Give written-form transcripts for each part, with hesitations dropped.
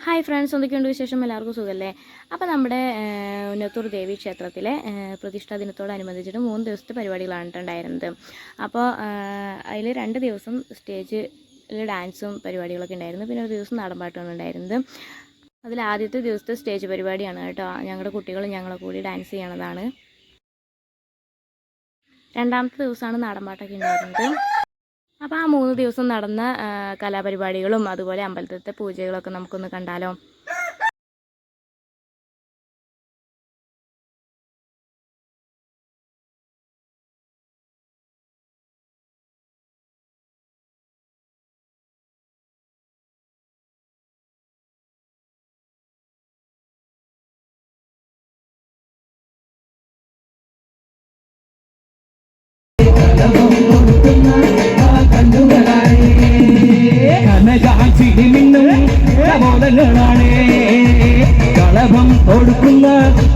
Hi friends, എന്തൊക്കെയുണ്ട് വിശേഷം? എല്ലാവർക്കും സുഖമല്ലേ? അപ്പോൾ നമ്മുടെ ഉന്നത്തൂർ ദേവി ക്ഷേത്രത്തിലെ പ്രതിഷ്ഠാ ദിനത്തോടനുബന്ധിച്ചിട്ട് 3 ദിവസത്തെ പരിപാടികളാണ് ഉണ്ടായിരുന്നത്. അപ്പോൾ അതിൽ 2 ദിവസം സ്റ്റേജിൽ ഡാൻസും പരിപാടികളൊക്കെ ഉണ്ടായിരുന്നു. പിന്നെ ഒരു ദിവസം നാടൻപാട്ടാണ് ഉണ്ടായിരുന്നത്. അതിൽ ആദ്യത്തെ ദിവസത്തെ സ്റ്റേജ് പരിപാടിയാണ് കേട്ടോ. ഞങ്ങളുടെ കുട്ടികൾ ഞങ്ങളെ കൂടി ഡാൻസ് ചെയ്യണതാണ്. രണ്ടാമത്തെ ദിവസമാണ് നാടൻപാട്ടൊക്കെ ഉണ്ടായിരുന്നത്. അപ്പോൾ ആ 3 ദിവസം നടന്ന കലാപരിപാടികളും അതുപോലെ അമ്പലത്തിലത്തെ പൂജകളൊക്കെ നമുക്കൊന്ന് കണ്ടാലോ? കളഭം കൊടുക്കുന്ന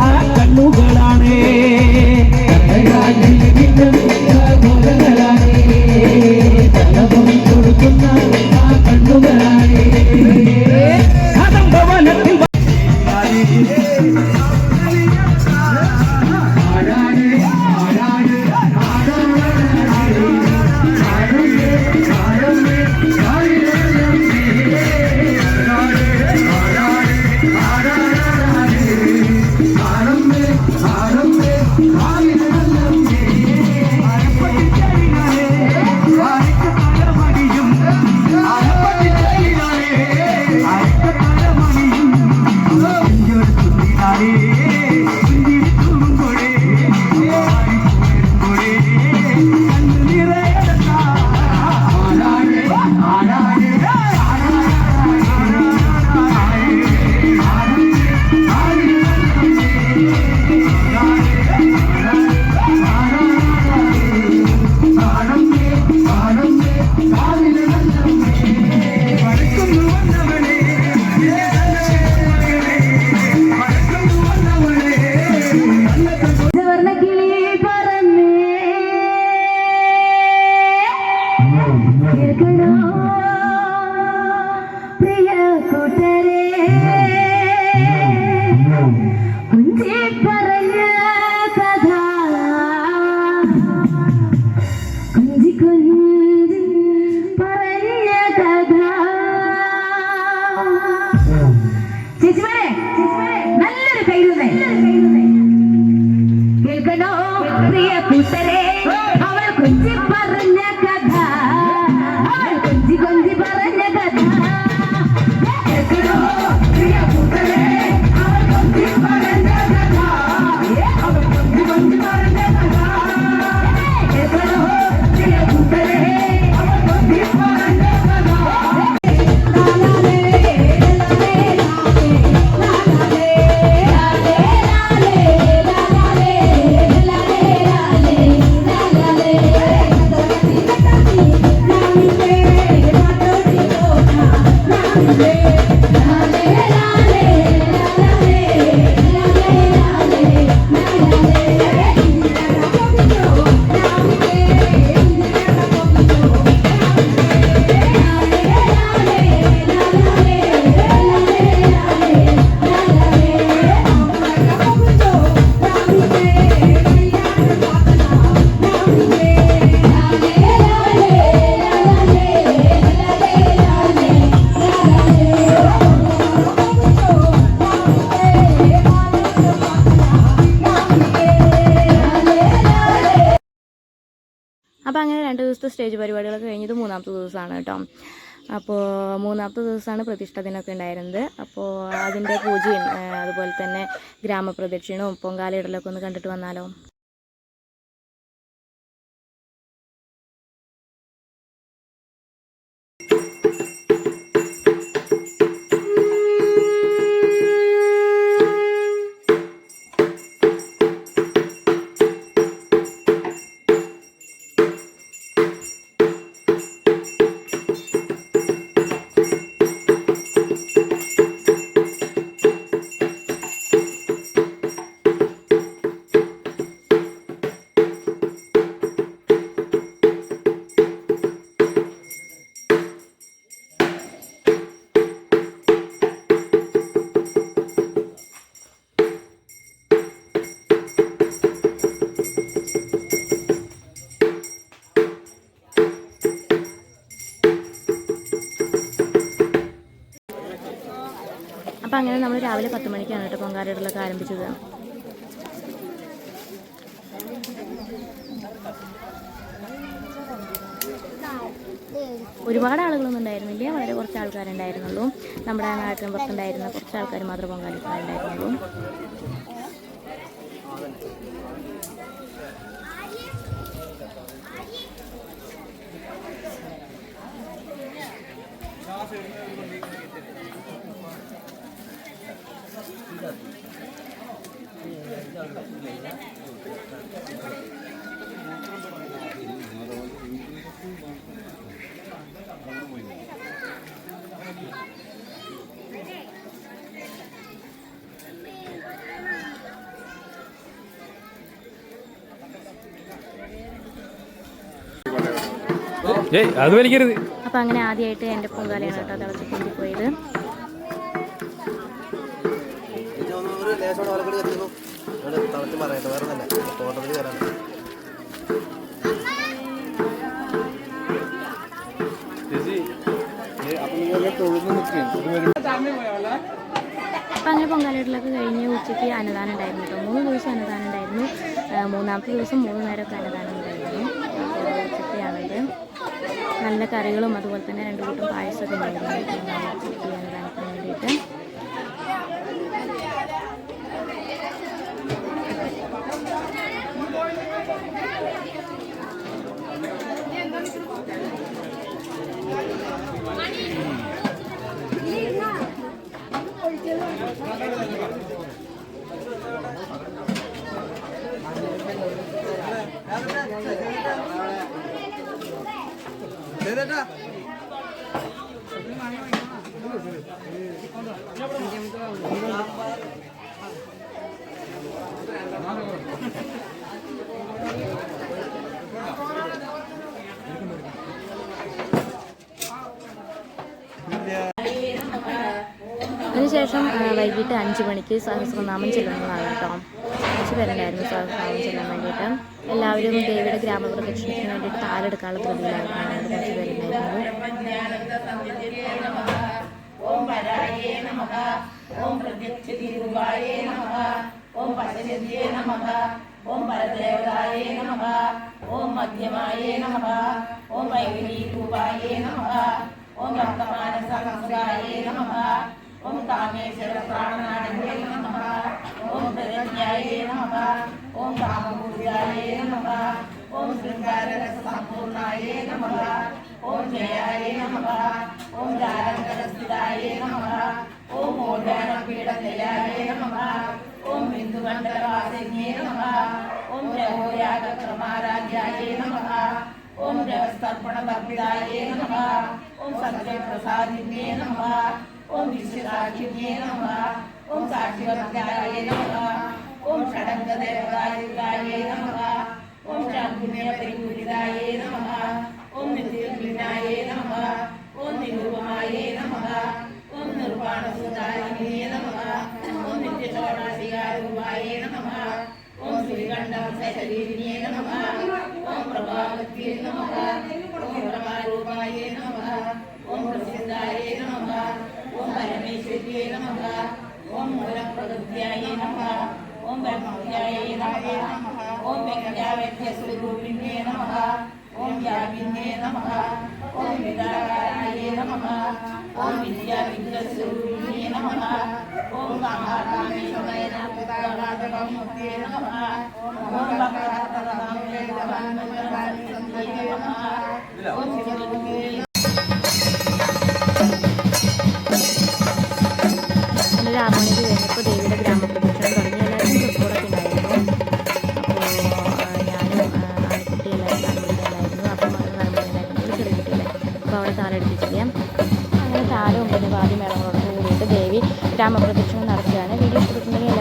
ആ കണ്ണുകളാണ് കളഭം കൊടുക്കുന്ന ആ കണ്ണുകളാണ് ഭവനത്തിൽ നല്ലൊരു കൈരുന്നേ കേൾക്കണോ പ്രിയ കൂട്ടരെ, അവൾ കൊഞ്ചി പറഞ്ഞ കഥ, അവൾ കൊഞ്ചി കൊഞ്ചി പറഞ്ഞ കഥ. കേൾക്കണോ പ്രിയ കൂട്ടരെ, അവൾ കൊഞ്ചി പറഞ്ഞ കഥ, അവൾ കൊഞ്ചി കൊഞ്ചി പറഞ്ഞ കഥ. കേൾക്കണോ പ്രിയ കൂട്ടരെ, അവൾ കൊഞ്ചി പറഞ്ഞ കഥ. അപ്പോൾ അങ്ങനെ 2 ദിവസത്തെ സ്റ്റേജ് പരിപാടികളൊക്കെ കഴിഞ്ഞത് 3ാമത്തെ ദിവസമാണ് കേട്ടോ. അപ്പോൾ 3ാമത്തെ ദിവസമാണ് പ്രതിഷ്ഠാ ദിനമൊക്കെ ഉണ്ടായിരുന്നത്. അപ്പോൾ അതിൻ്റെ പൂജയും അതുപോലെ തന്നെ ഗ്രാമപ്രദക്ഷിണവും പൊങ്കാലയിടലൊക്കെ ഒന്ന് കണ്ടിട്ട് വന്നാലോ? അപ്പോൾ അങ്ങനെ നമ്മൾ രാവിലെ 10 മണിക്കാണ് കേട്ടോ പൊങ്കാലയിടലൊക്കെ ആരംഭിച്ചത്. ഒരുപാട് ആളുകളൊന്നും ഉണ്ടായിരുന്നില്ല, വളരെ കുറച്ച് ആൾക്കാരുണ്ടായിരുന്നുള്ളൂ. നമ്മുടെ നാട്ടിലും പുറത്തുണ്ടായിരുന്ന കുറച്ച് ആൾക്കാർ മാത്രമേ പൊങ്കാലിട്ടുണ്ടായിരുന്നുള്ളൂ. അത് വലിക്കരുത്. അപ്പം അങ്ങനെ ആദ്യമായിട്ട് എൻ്റെ പൊങ്കാലയാണ് കേട്ടോ തിളച്ചിപ്പൊന്തി പോയത്. അപ്പം അങ്ങനെ പൊങ്കാലയിടലൊക്കെ കഴിഞ്ഞ് ഉച്ചയ്ക്ക് അന്നദാനം ഉണ്ടായിരുന്നു കേട്ടോ. 3 ദിവസം അന്നദാനം ഉണ്ടായിരുന്നു. 3-ാമത്തെ ദിവസം 3 നേരമൊക്കെ അന്നദാനം ഉണ്ടായിരുന്നു. ഉച്ചയ്ക്കാണിത്. നല്ല കറികളും അതുപോലെ തന്നെ 2 കൂട്ടം പായസമൊക്കെ ഉണ്ടായിരുന്നു ഉച്ചയ്ക്ക് അന്നദാനത്തിന് വേണ്ടിയിട്ട്. അതിനുശേഷം വൈകിട്ട് 5 മണിക്ക് സഹസ്രനാമം ചെല്ലുന്നതാണ് കേട്ടോ. 5 പേരുണ്ടായിരുന്നു സഹസ്രനാമം ചെല്ലാൻ വേണ്ടിയിട്ട്. എല്ലാവരും ദേവിയുടെ ഗ്രാമപ്രദക്ഷിണത്തിന് വേണ്ടിയിട്ട് താലെടുക്കാനുള്ള ധൃതിയിലായിരുന്നു. 5 പേരുണ്ടായിരുന്നു. ओम वर्तमानसहस्राय नमः ओम कामेश्वर प्राणनादिने नमः ओम प्रज्ञाय नमः ओम कामपूर्याय नमः ओम श्रृंगाररससंपूर्णाय नमः ओम जयाय नमः ओम जालंधरस्थिताय नमः ओम मोदानपीडजयाय नमः ओम बिन्दुमण्डलवासिन्ये नमः ओम जहोयागक्रमाराध्याय नमः ओम जगस्तर्पणवर्धिताय नमः ओम सत्यप्रसादिन्ये नमः ओम विश्वसाक्षिण्ये नमः ओम साक्षिवर्ध्याय नमः ओम षडङ्गदेवताय नमः ओम शान्तिमयपरिपूरिताय नमः ओम नित्यविघ्नाय नमः ओम निरुपमाय नमः ओम निर्वाणसुताय नमः ओम नित्यचौडासिकारूपाय नमः ओम श्रीकण्ठशरीरिणे नमः ओम प्रभावत्ये नमः ओम प्रभारूपाय नमः ओम प्रसिद्धाय नमः ओम परमेश्वर्ये नमः ओम मूलप्रकृत्याय नमः ओम ब्रह्मत्याय नमः ओम विज्ञानस्वरूपिणे नमः ओम व्यापिन्ये नमः ओम विदाकाराय नमः ओम विद्याविद्यास्वरूपिणे नमः ओम कामाकामेश्वराय नमः ओम भक्तहरहरनामये नमः ओम शिवरूपे ഒരു 6 മണിക്ക് കഴിഞ്ഞപ്പോൾ ദേവിയുടെ ഗ്രാമപ്രദക്ഷിണം തുടങ്ങി. എല്ലാവരും ഡ്രസ്സോടൊക്കെ ഉണ്ടായിരുന്നു. അപ്പോൾ ഞാനും ആൺകുട്ടി എല്ലാവരും ആൺകുട്ടികളായിരുന്നു. അപ്പം മകൾ നരമ്പുണ്ടായിരുന്നു, ചെറിയ കുട്ടിയല്ലേ. അപ്പോൾ അവിടെ താലെടുപ്പിച്ചില്ല. അങ്ങനെ താലവും പിന്നെ വാദ്യമേളങ്ങളോട് കൂടിയിട്ട് ദേവി ഗ്രാമപ്രദക്ഷിണം നടത്തുകയാണ്. വീഡിയോ ഇഷ്ടപ്പെട്ടിട്ടുണ്ടെങ്കിൽ